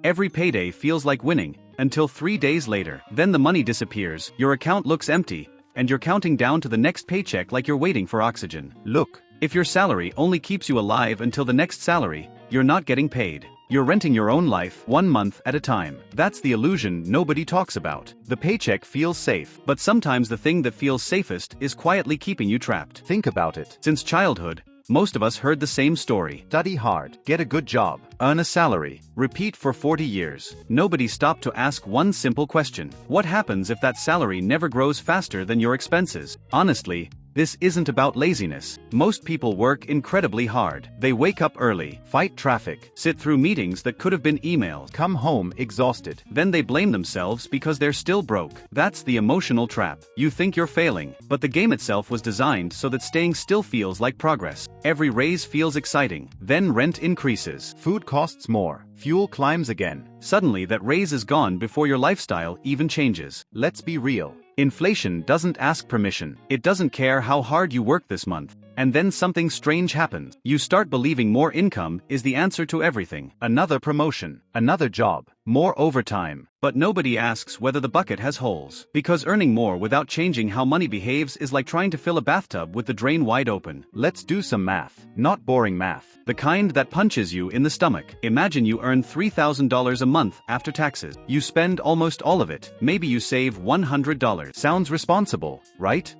Every payday feels like winning, until 3 days later. Then the money disappears, your account looks empty, and you're counting down to the next paycheck like you're waiting for oxygen. Look, if your salary only keeps you alive until the next salary, you're not getting paid. You're renting your own life, 1 month at a time. That's the illusion nobody talks about. The paycheck feels safe, but sometimes the thing that feels safest is quietly keeping you trapped. Think about it. Since childhood, most of us heard the same story. Study hard, get a good job, earn a salary, repeat for 40 years. Nobody stopped to ask one simple question. What happens if that salary never grows faster than your expenses? Honestly, this isn't about laziness. Most people work incredibly hard. They wake up early, fight traffic, sit through meetings that could have been emailed, come home exhausted. Then they blame themselves because they're still broke. That's the emotional trap. You think you're failing, but the game itself was designed so that staying still feels like progress. Every raise feels exciting. Then rent increases. Food costs more. Fuel climbs again. Suddenly that raise is gone before your lifestyle even changes. Let's be real. Inflation doesn't ask permission. It doesn't care how hard you work this month. And then something strange happens. You start believing more income is the answer to everything. Another promotion, another job, more overtime. But nobody asks whether the bucket has holes. Because earning more without changing how money behaves is like trying to fill a bathtub with the drain wide open. Let's do some math. Not boring math. The kind that punches you in the stomach. Imagine you earn $3,000 a month after taxes. You spend almost all of it. Maybe you save $100. Sounds responsible, right?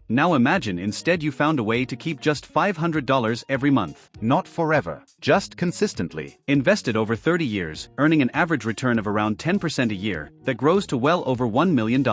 Now imagine instead you found a way to keep just $500 every month. Not forever, just consistently. Invested over 30 years, earning an average return of around 10% a year, that grows to well over $1 million.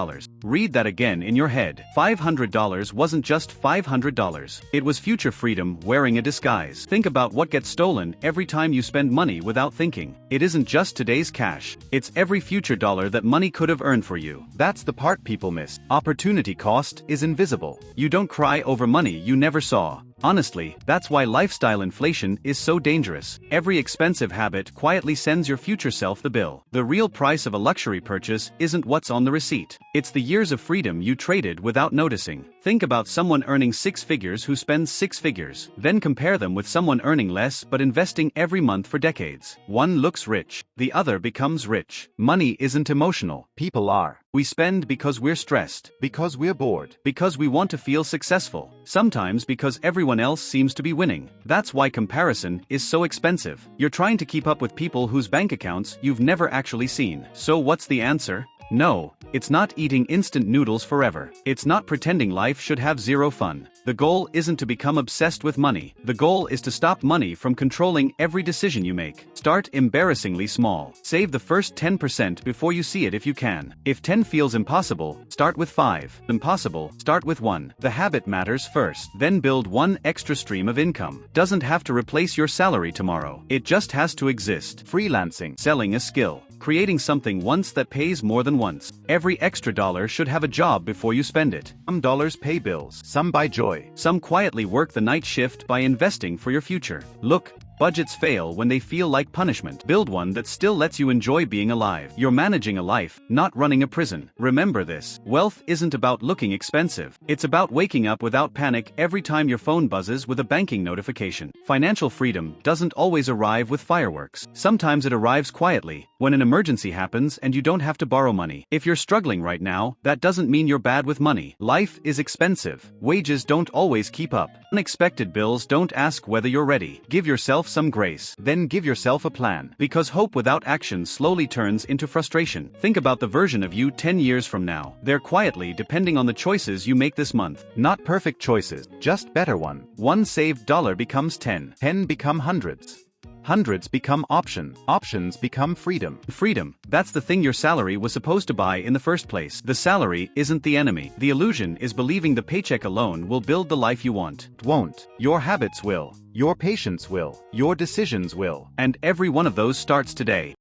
Read that again in your head. $500 wasn't just $500. It was future freedom wearing a disguise. Think about what gets stolen every time you spend money without thinking. It isn't just today's cash. It's every future dollar that money could have earned for you. That's the part people miss. Opportunity cost is invisible. You don't cry over money you never saw. Honestly, that's why lifestyle inflation is so dangerous. Every expensive habit quietly sends your future self the bill. The real price of a luxury purchase isn't what's on the receipt. It's the years of freedom you traded without noticing. Think about someone earning 6 figures who spends 6 figures. Then compare them with someone earning less but investing every month for decades. One looks rich, the other becomes rich. Money isn't emotional. People are. We spend because we're stressed, because we're bored, because we want to feel successful, sometimes because everyone else seems to be winning. That's why comparison is so expensive. You're trying to keep up with people whose bank accounts you've never actually seen. So what's the answer? No, it's not eating instant noodles forever. It's not pretending life should have zero fun. The goal isn't to become obsessed with money. The goal is to stop money from controlling every decision you make. Start embarrassingly small. Save the first 10% before you see it if you can. If 10 feels impossible, start with 5. Impossible, start with 1. The habit matters first. Then build one extra stream of income. Doesn't have to replace your salary tomorrow. It just has to exist. Freelancing, selling a skill, creating something once that pays more than once. Every extra dollar should have a job before you spend it. Some dollars pay bills, some buy joy, some quietly work the night shift by investing for your future. Look, budgets fail when they feel like punishment. Build one that still lets you enjoy being alive. You're managing a life, not running a prison. Remember this. Wealth isn't about looking expensive. It's about waking up without panic every time your phone buzzes with a banking notification. Financial freedom doesn't always arrive with fireworks. Sometimes it arrives quietly, when an emergency happens and you don't have to borrow money. If you're struggling right now, that doesn't mean you're bad with money. Life is expensive. Wages don't always keep up. Unexpected bills don't ask whether you're ready. Give yourself some grace. Then give yourself a plan. Because hope without action slowly turns into frustration. Think about the version of you 10 years from now. They're quietly depending on the choices you make this month. Not perfect choices, just better one. One saved dollar becomes 10. 10 become hundreds. Hundreds become options. Options become freedom. Freedom, that's the thing your salary was supposed to buy in the first place. The salary isn't the enemy. The illusion is believing the paycheck alone will build the life you want. It won't. Your habits will. Your patience will. Your decisions will. And every one of those starts today.